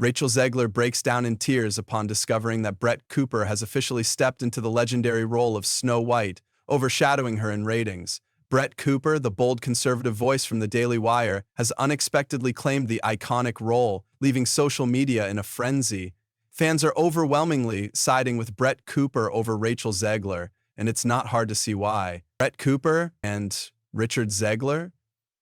Rachel Zegler breaks down in tears upon discovering that Brett Cooper has officially stepped into the legendary role of Snow White, overshadowing her in ratings. Brett Cooper, the bold conservative voice from the Daily Wire, has unexpectedly claimed the iconic role, leaving social media in a frenzy. Fans are overwhelmingly siding with Brett Cooper over Rachel Zegler, and it's not hard to see why. Brett Cooper and Richard Zegler?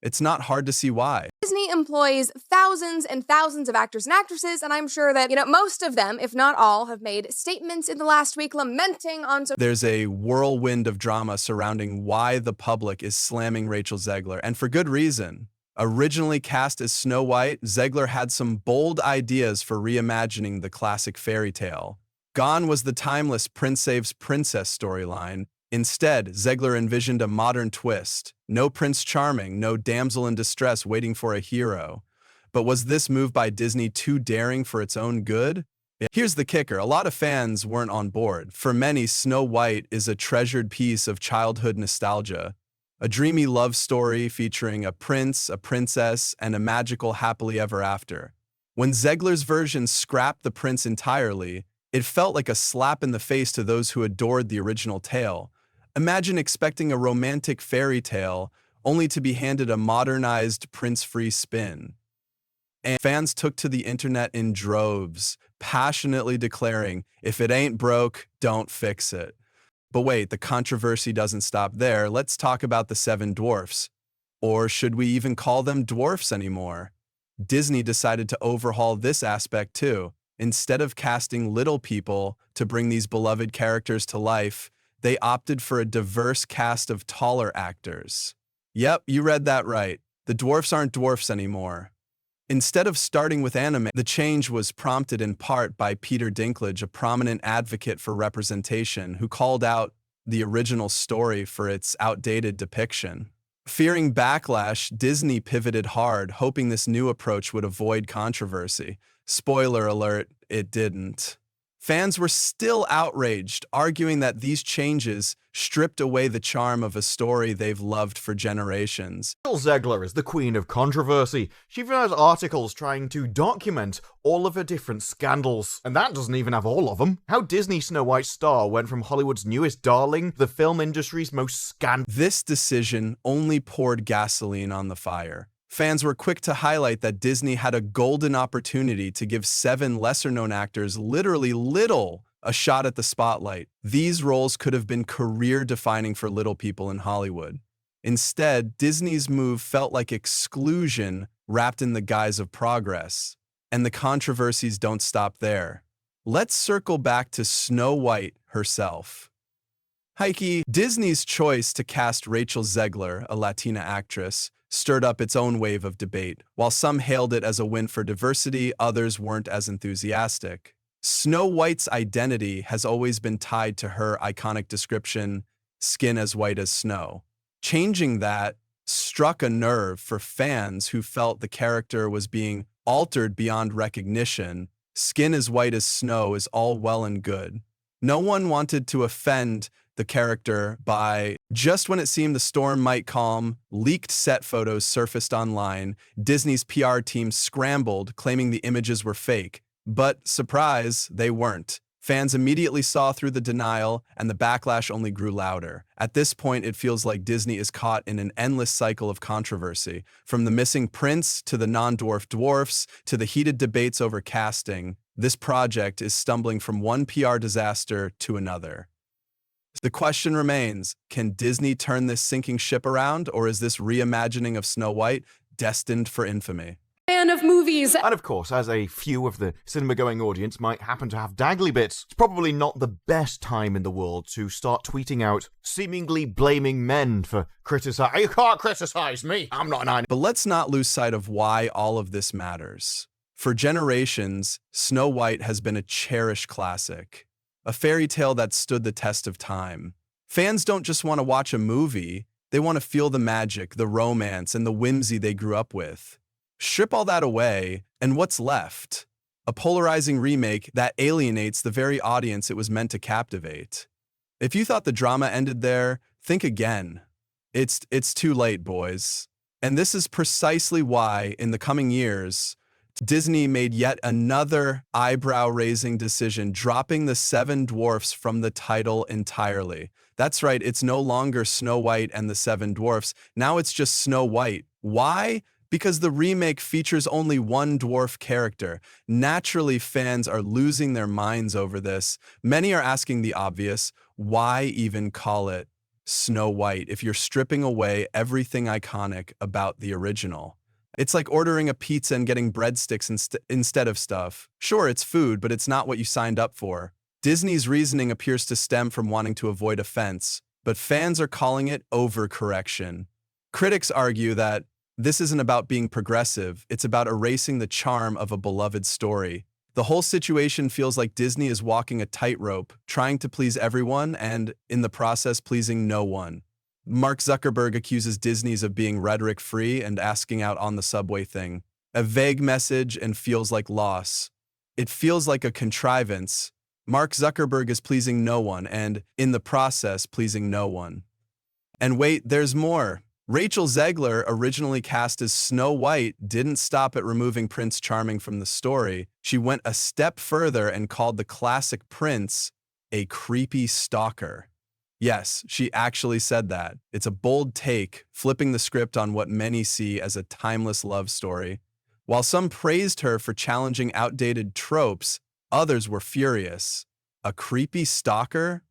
It's not hard to see why. Disney employs thousands and thousands of actors and actresses, and I'm sure that, most of them, if not all, have made statements in the last week lamenting on There's a whirlwind of drama surrounding why the public is slamming Rachel Zegler, and for good reason. Originally cast as Snow White, Zegler had some bold ideas for reimagining the classic fairy tale. Gone was the timeless Prince Saves Princess storyline. Instead, Zegler envisioned a modern twist. No Prince Charming, no damsel in distress waiting for a hero. But was this move by Disney too daring for its own good? Here's the kicker. A lot of fans weren't on board. For many, Snow White is a treasured piece of childhood nostalgia. A dreamy love story featuring a prince, a princess, and a magical happily ever after. When Zegler's version scrapped the prince entirely, it felt like a slap in the face to those who adored the original tale. Imagine expecting a romantic fairy tale only to be handed a modernized prince-free spin. And fans took to the internet in droves, passionately declaring, "If it ain't broke, don't fix it." But wait, the controversy doesn't stop there. Let's talk about the seven dwarfs. Or should we even call them dwarfs anymore? Disney decided to overhaul this aspect too. Instead of casting little people to bring these beloved characters to life, they opted for a diverse cast of taller actors. Yep, you read that right. The dwarfs aren't dwarfs anymore. Instead of starting with anime, the change was prompted in part by Peter Dinklage, a prominent advocate for representation, who called out the original story for its outdated depiction. Fearing backlash, Disney pivoted hard, hoping this new approach would avoid controversy. Spoiler alert, it didn't. Fans were still outraged, arguing that these changes stripped away the charm of a story they've loved for generations. Rachel Zegler is the queen of controversy. She even has articles trying to document all of her different scandals. And that doesn't even have all of them. How Disney Snow White star went from Hollywood's newest darling to the film industry's most scandalous. This decision only poured gasoline on the fire. Fans were quick to highlight that Disney had a golden opportunity to give 7 lesser-known actors literally a shot at the spotlight. These roles could have been career-defining for little people in Hollywood. Instead, Disney's move felt like exclusion wrapped in the guise of progress. And the controversies don't stop there. Let's circle back to Snow White herself. Heike, Disney's choice to cast Rachel Zegler, a Latina actress, stirred up its own wave of debate. While some hailed it as a win for diversity, others weren't as enthusiastic. Snow White's identity has always been tied to her iconic description, skin as white as snow. Changing that struck a nerve for fans who felt the character was being altered beyond recognition. Skin as white as snow is all well and good. No one wanted to offend the character by, just when it seemed the storm might calm, leaked set photos surfaced online. Disney's PR team scrambled, claiming the images were fake. But, surprise, they weren't. Fans immediately saw through the denial, and the backlash only grew louder. At this point, it feels like Disney is caught in an endless cycle of controversy. From the missing prince, to the non-dwarf dwarfs, to the heated debates over casting, this project is stumbling from one PR disaster to another. The question remains, can Disney turn this sinking ship around, or is this reimagining of Snow White destined for infamy? Fan of movies. And of course, as a few of the cinema-going audience might happen to have dangly bits, it's probably not the best time in the world to start tweeting out, seemingly blaming men for criticizing. You can't criticize me, I'm not an animal. But let's not lose sight of why all of this matters. For generations, Snow White has been a cherished classic, a fairy tale that stood the test of time. Fans don't just want to watch a movie, they want to feel the magic, the romance, and the whimsy they grew up with. Strip all that away, and what's left? A polarizing remake that alienates the very audience it was meant to captivate. If you thought the drama ended there, think again. It's too late, boys. And this is precisely why, in the coming years, Disney made yet another eyebrow-raising decision, dropping the Seven Dwarfs from the title entirely. That's right, it's no longer Snow White and the Seven Dwarfs. Now it's just Snow White. Why? Because the remake features only one dwarf character. Naturally, fans are losing their minds over this. Many are asking the obvious, why even call it Snow White if you're stripping away everything iconic about the original? It's like ordering a pizza and getting breadsticks instead of stuff. Sure, it's food, but it's not what you signed up for. Disney's reasoning appears to stem from wanting to avoid offense, but fans are calling it overcorrection. Critics argue that this isn't about being progressive, it's about erasing the charm of a beloved story. The whole situation feels like Disney is walking a tightrope, trying to please everyone and, in the process, pleasing no one. Mark Zuckerberg accuses Disney's of being rhetoric-free and asking out on the subway thing. A vague message and feels like loss. It feels like a contrivance. Mark Zuckerberg is pleasing no one and, in the process, pleasing no one. And wait, there's more. Rachel Zegler, originally cast as Snow White, didn't stop at removing Prince Charming from the story. She went a step further and called the classic prince a creepy stalker. Yes, she actually said that. It's a bold take, flipping the script on what many see as a timeless love story. While some praised her for challenging outdated tropes, others were furious. A creepy stalker?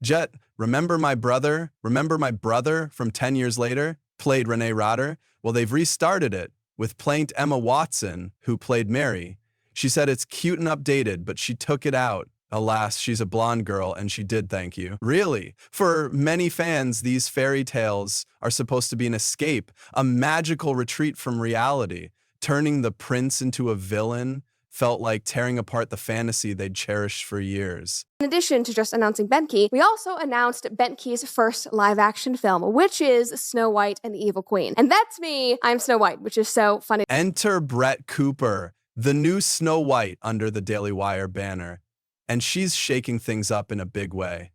Jet, remember my brother from 10 years later? Played Renee Rotter? Well, they've restarted it with plaint Emma Watson, who played Mary. She said it's cute and updated, but she took it out. Alas, she's a blonde girl, and she did thank you. Really, for many fans, these fairy tales are supposed to be an escape, a magical retreat from reality. Turning the prince into a villain felt like tearing apart the fantasy they'd cherished for years. In addition to just announcing Benki, we also announced Benki's first live-action film, which is Snow White and the Evil Queen. And that's me, I'm Snow White, which is so funny. Enter Brett Cooper, the new Snow White under the Daily Wire banner. And she's shaking things up in a big way.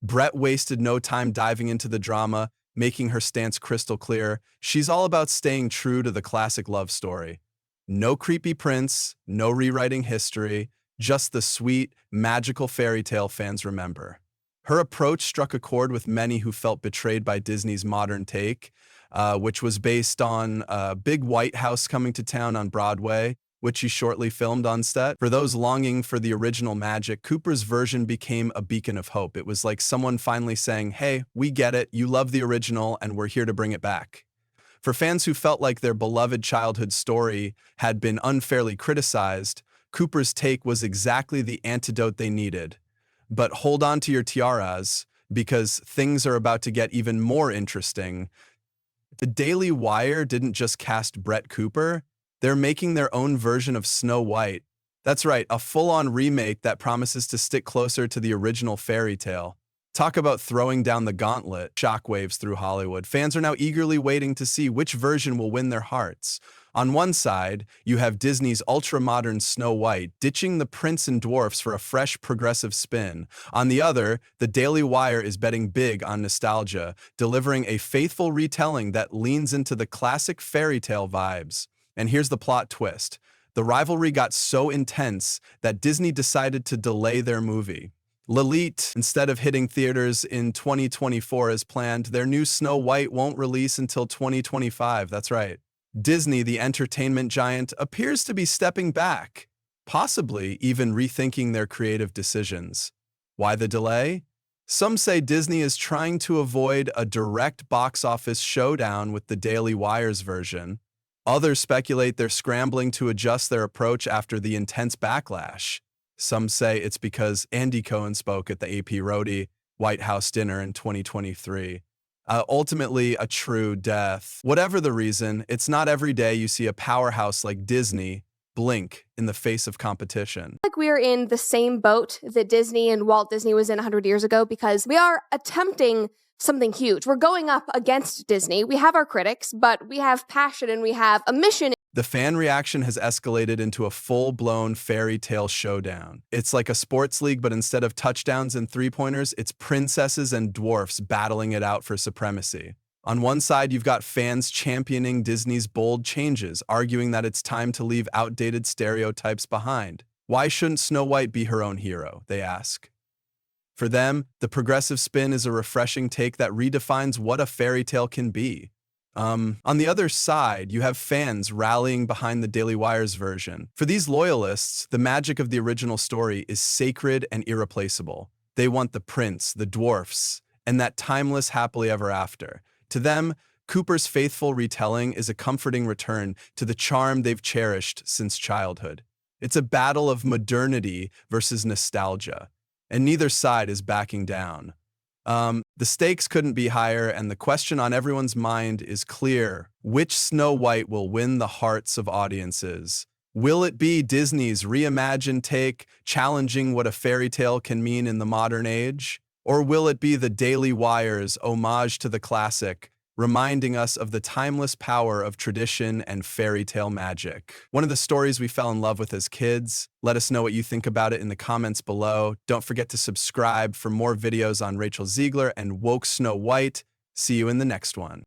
Brett wasted no time diving into the drama, making her stance crystal clear. She's all about staying true to the classic love story. No creepy prince, no rewriting history, just the sweet, magical fairy tale fans remember. Her approach struck a chord with many who felt betrayed by Disney's modern take, which was based on a big White House coming to town on Broadway, which she shortly filmed on set. For those longing for the original magic, Cooper's version became a beacon of hope. It was like someone finally saying, hey, we get it, you love the original, and we're here to bring it back. For fans who felt like their beloved childhood story had been unfairly criticized, Cooper's take was exactly the antidote they needed. But hold on to your tiaras, because things are about to get even more interesting. The Daily Wire didn't just cast Brett Cooper, they're making their own version of Snow White. That's right, a full-on remake that promises to stick closer to the original fairy tale. Talk about throwing down the gauntlet, shockwaves through Hollywood. Fans are now eagerly waiting to see which version will win their hearts. On one side, you have Disney's ultra-modern Snow White, ditching the prince and dwarfs for a fresh, progressive spin. On the other, the Daily Wire is betting big on nostalgia, delivering a faithful retelling that leans into the classic fairy tale vibes. And here's the plot twist. The rivalry got so intense that Disney decided to delay their movie. Lilith, instead of hitting theaters in 2024 as planned, their new Snow White won't release until 2025, that's right. Disney, the entertainment giant, appears to be stepping back, possibly even rethinking their creative decisions. Why the delay? Some say Disney is trying to avoid a direct box office showdown with the Daily Wire's version. Others speculate they're scrambling to adjust their approach after the intense backlash. Some say it's because Andy Cohen spoke at the AP Roadie White House dinner in 2023. Ultimately, a true death. Whatever the reason, it's not every day you see a powerhouse like Disney blink in the face of competition. Like we are in the same boat that Disney and Walt Disney was in 100 years ago because we are attempting something huge. We're going up against Disney. We have our critics, but we have passion and we have a mission. The fan reaction has escalated into a full-blown fairy tale showdown. It's like a sports league, but instead of touchdowns and three-pointers, it's princesses and dwarfs battling it out for supremacy. On one side, you've got fans championing Disney's bold changes, arguing that it's time to leave outdated stereotypes behind. Why shouldn't Snow White be her own hero, they ask. For them, the progressive spin is a refreshing take that redefines what a fairy tale can be. On the other side, you have fans rallying behind the Daily Wire's version. For these loyalists, the magic of the original story is sacred and irreplaceable. They want the prince, the dwarfs, and that timeless happily ever after. To them, Cooper's faithful retelling is a comforting return to the charm they've cherished since childhood. It's a battle of modernity versus nostalgia, and neither side is backing down. The stakes couldn't be higher, and the question on everyone's mind is clear. Which Snow White will win the hearts of audiences? Will it be Disney's reimagined take, challenging what a fairy tale can mean in the modern age? Or will it be the Daily Wire's homage to the classic, reminding us of the timeless power of tradition and fairy tale magic? One of the stories we fell in love with as kids. Let us know what you think about it in the comments below. Don't forget to subscribe for more videos on Rachel Zegler and woke Snow White. See you in the next one.